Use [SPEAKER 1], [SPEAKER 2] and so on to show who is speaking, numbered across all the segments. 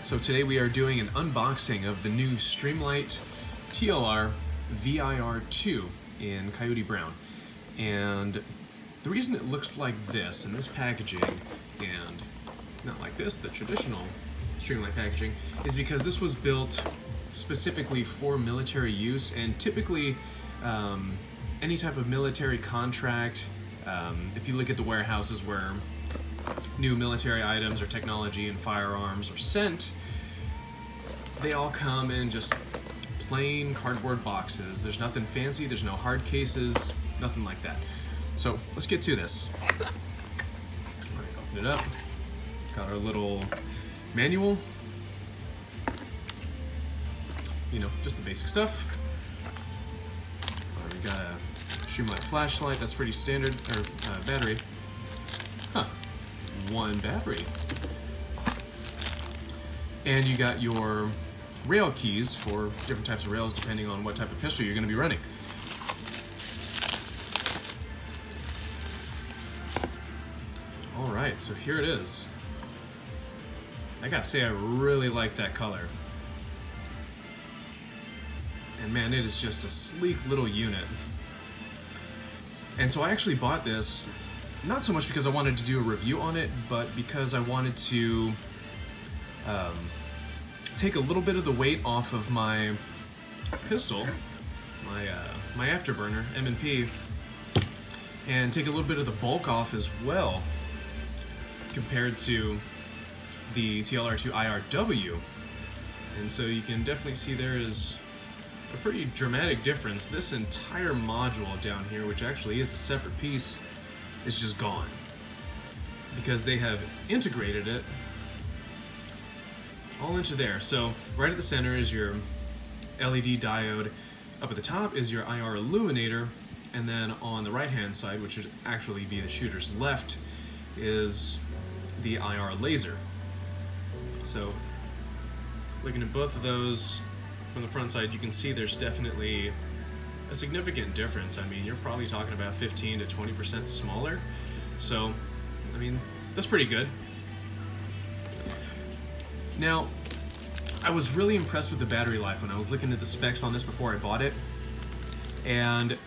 [SPEAKER 1] So today we are doing an unboxing of the new Streamlight TLR-VIR 2 in Coyote Brown. And the reason it looks like this in this packaging and not like this, the traditional Streamlight packaging, is because this was built specifically for military use, and typically any type of military contract, if you look at the warehouses where new military items or technology and firearms are sent, they all come in just plain cardboard boxes. There's nothing fancy, there's no hard cases, nothing like that. So let's get to this. All right, open it up. Got our little manual. You know, just the basic stuff. We got a Streamlight flashlight, that's pretty standard, or battery. Huh, one battery. And you got your rail keys for different types of rails depending on what type of pistol you're going to be running. Alright, so here it is. I gotta say, I really like that color. And man, it is just a sleek little unit. And so I actually bought this, not so much because I wanted to do a review on it, but because I wanted to take a little bit of the weight off of my pistol, my afterburner, M&P, and take a little bit of the bulk off as well, compared to the TLR-IRW. And so you can definitely see there is a pretty dramatic difference. This entire module down here, which actually is a separate piece, is just gone because they have integrated it all into there. So right at the center is your LED diode, up at the top is your IR illuminator, and then on the right hand side, which would actually be the shooter's left, is the IR laser. So looking at both of those from the front side, you can see there's definitely a significant difference. I mean, you're probably talking about 15 to 20% smaller. So, I mean, that's pretty good. Now, I was really impressed with the battery life when I was looking at the specs on this before I bought it. And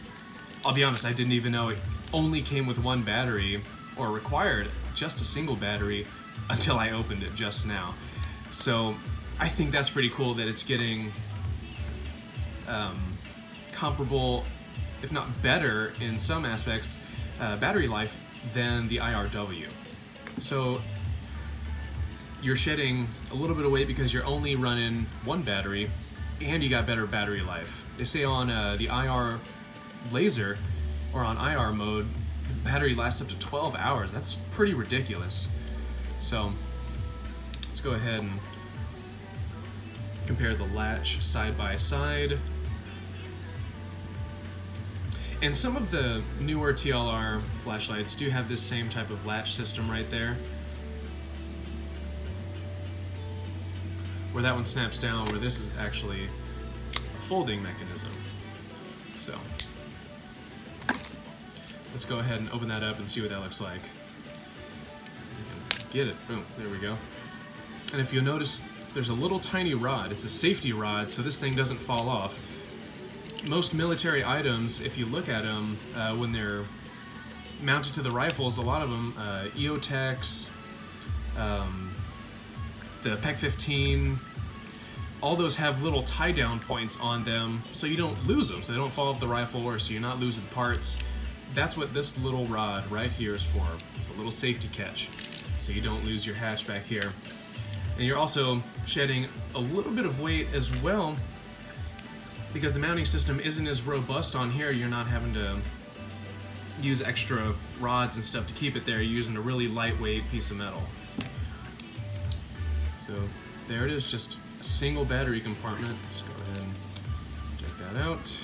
[SPEAKER 1] I'll be honest, I didn't even know it only came with one battery, or required just a single battery, until I opened it just now. So I think that's pretty cool that it's getting comparable, if not better in some aspects, battery life than the IRW. So you're shedding a little bit of weight because you're only running one battery, and you got better battery life. They say on the IR laser, or on IR mode, the battery lasts up to 12 hours. That's pretty ridiculous. So let's go ahead and compare the latch side by side. And some of the newer TLR flashlights do have this same type of latch system right there, where that one snaps down, where this is actually a folding mechanism. So let's go ahead and open that up and see what that looks like. Get it, boom, there we go. And if you'll notice, there's a little tiny rod. It's a safety rod, so this thing doesn't fall off. Most military items, if you look at them, when they're mounted to the rifles, a lot of them, EOTechs, the PEC-15, all those have little tie-down points on them so you don't lose them, so they don't fall off the rifle, or so you're not losing parts. That's what this little rod right here is for. It's a little safety catch, so you don't lose your hatch back here. And you're also shedding a little bit of weight as well, because the mounting system isn't as robust on here. You're not having to use extra rods and stuff to keep it there. You're using a really lightweight piece of metal. So there it is, just a single battery compartment. Let's go ahead and take that out.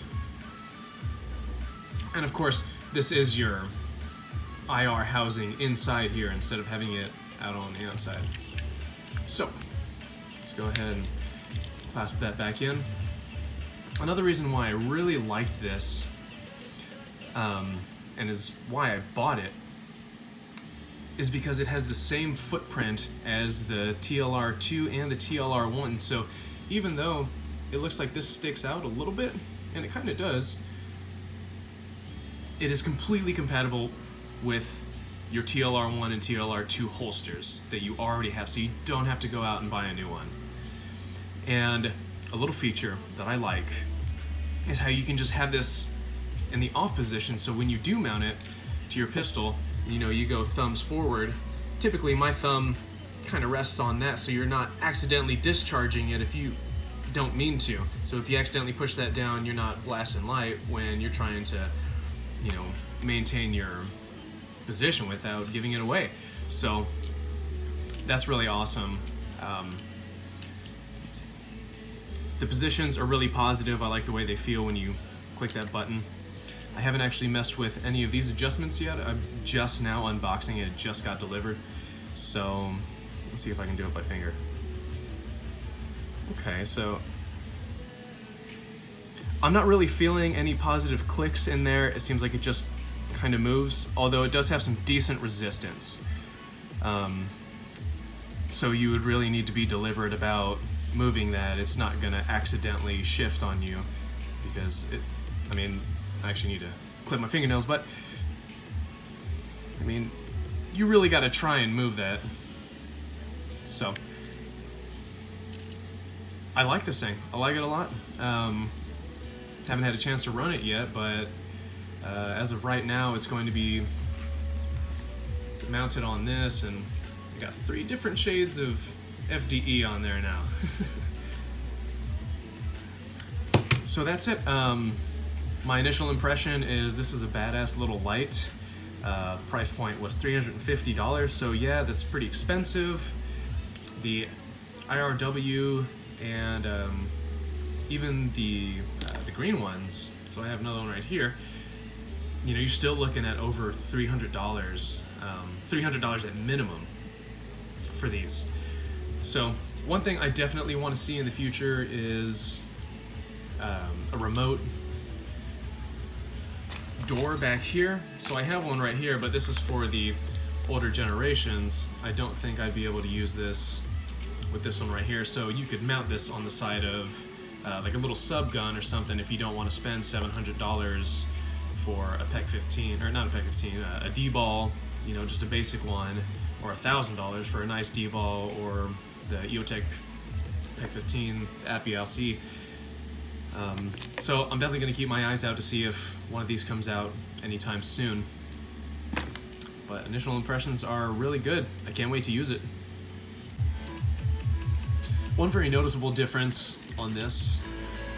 [SPEAKER 1] And of course, this is your IR housing inside here instead of having it out on the outside. So let's go ahead and clasp that back in. Another reason why I really liked this, and is why I bought it, is because it has the same footprint as the TLR-2 and the TLR-1. So even though it looks like this sticks out a little bit, and it kind of does, it is completely compatible with your TLR-1 and TLR-2 holsters that you already have, so you don't have to go out and buy a new one. And a little feature that I like is how you can just have this in the off position, so when you do mount it to your pistol, you know, you go thumbs forward. Typically my thumb kind of rests on that, so you're not accidentally discharging it if you don't mean to. So if you accidentally push that down, you're not blasting light when you're trying to, you know, maintain your position without giving it away. So that's really awesome. The positions are really positive. I like the way they feel when you click that button. I haven't actually messed with any of these adjustments yet. I'm just now unboxing it. It just got delivered. So let's see if I can do it by finger. Okay, so I'm not really feeling any positive clicks in there. It seems like it just kind of moves, although it does have some decent resistance. So you would really need to be deliberate about moving that. It's not gonna accidentally shift on you, because it, I mean, I actually need to clip my fingernails, but I mean, you really gotta try and move that. So I like this thing. I like it a lot. Haven't had a chance to run it yet, but as of right now, it's going to be mounted on this, and I got 3 different shades of FDE on there now. So that's it. My initial impression is this is a badass little light. Price point was $350, so yeah, that's pretty expensive. The IRW and even the green ones, so I have another one right here, you know, you're still looking at over $300, $300 at minimum for these. So one thing I definitely want to see in the future is a remote door back here. So I have one right here, but this is for the older generations. I don't think I'd be able to use this with this one right here. So you could mount this on the side of like a little sub gun or something if you don't want to spend $700 for a PEC 15, or not a PEC 15, a D-ball, you know, just a basic one, or $1,000 for a nice D-ball, or the EOTech PEC 15 Appy LC. So I'm definitely going to keep my eyes out to see if one of these comes out anytime soon. But initial impressions are really good. I can't wait to use it. One very noticeable difference on this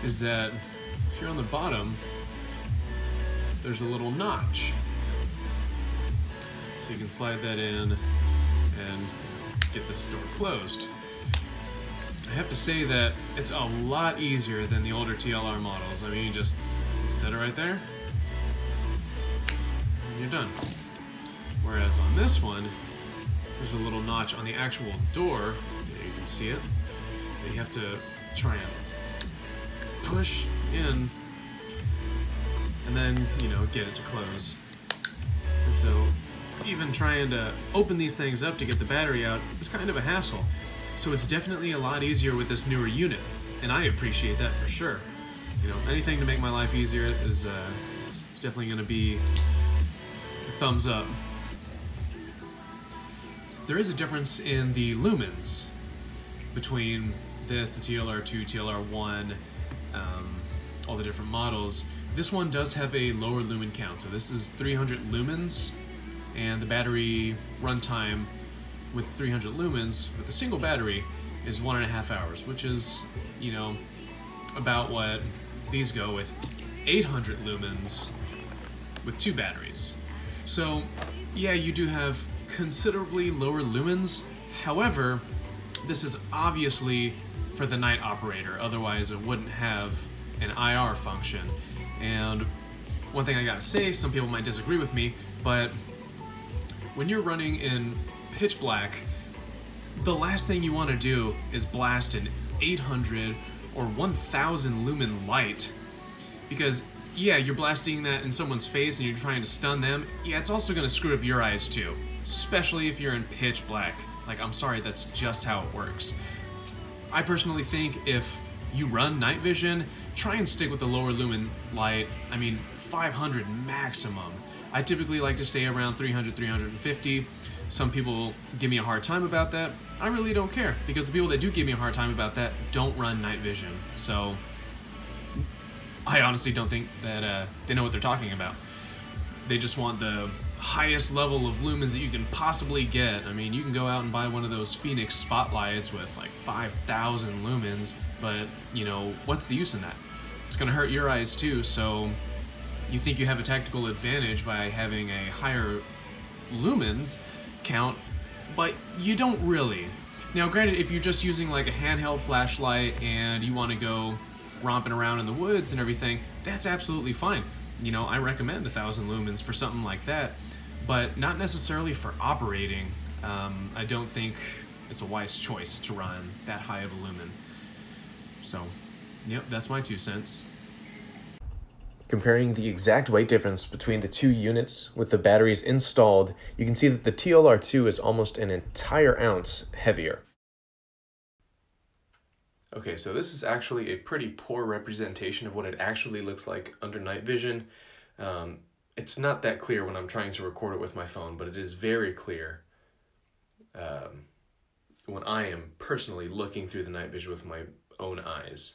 [SPEAKER 1] is that here on the bottom, there's a little notch. So you can slide that in and get this door closed. I have to say that it's a lot easier than the older TLR models. I mean, you just set it right there, and you're done. Whereas on this one, there's a little notch on the actual door, there you can see it, that you have to try and push in, and then, you know, get it to close. And so, even trying to open these things up to get the battery out is kind of a hassle. So it's definitely a lot easier with this newer unit, and I appreciate that for sure. You know, anything to make my life easier is definitely going to be a thumbs up. There is a difference in the lumens between this, the TLR-2, TLR-1, all the different models. This one does have a lower lumen count, so this is 300 lumens, and the battery runtime with 300 lumens with a single battery is 1.5 hours, which is, you know, about what these go with 800 lumens with 2 batteries. So yeah, you do have considerably lower lumens. However, this is obviously for the night operator, otherwise it wouldn't have an IR function. And one thing I gotta say, some people might disagree with me, but when you're running in pitch black, the last thing you want to do is blast an 800 or 1000 lumen light, because yeah, you're blasting that in someone's face and you're trying to stun them, yeah, it's also going to screw up your eyes too, especially if you're in pitch black. Like, I'm sorry, that's just how it works. I personally think if you run night vision, try and stick with the lower lumen light. I mean, 500 maximum. I typically like to stay around 300, 350. Some people give me a hard time about that. I really don't care, because the people that do give me a hard time about that don't run night vision. So I honestly don't think that they know what they're talking about. They just want the highest level of lumens that you can possibly get. I mean, you can go out and buy one of those Phoenix spotlights with like 5,000 lumens, but you know, what's the use in that? It's gonna hurt your eyes too, so you think you have a tactical advantage by having a higher lumens count, but you don't really. Now granted, if you're just using like a handheld flashlight and you want to go romping around in the woods and everything, that's absolutely fine. You know, I recommend 1,000 lumens for something like that, but not necessarily for operating. I don't think it's a wise choice to run that high of a lumen. So, yep, that's my 2 cents. Comparing the exact weight difference between the 2 units with the batteries installed, you can see that the TLR-2 is almost an entire ounce heavier. Okay, so this is actually a pretty poor representation of what it actually looks like under night vision. It's not that clear when I'm trying to record it with my phone, but it is very clear when I am personally looking through the night vision with my own eyes.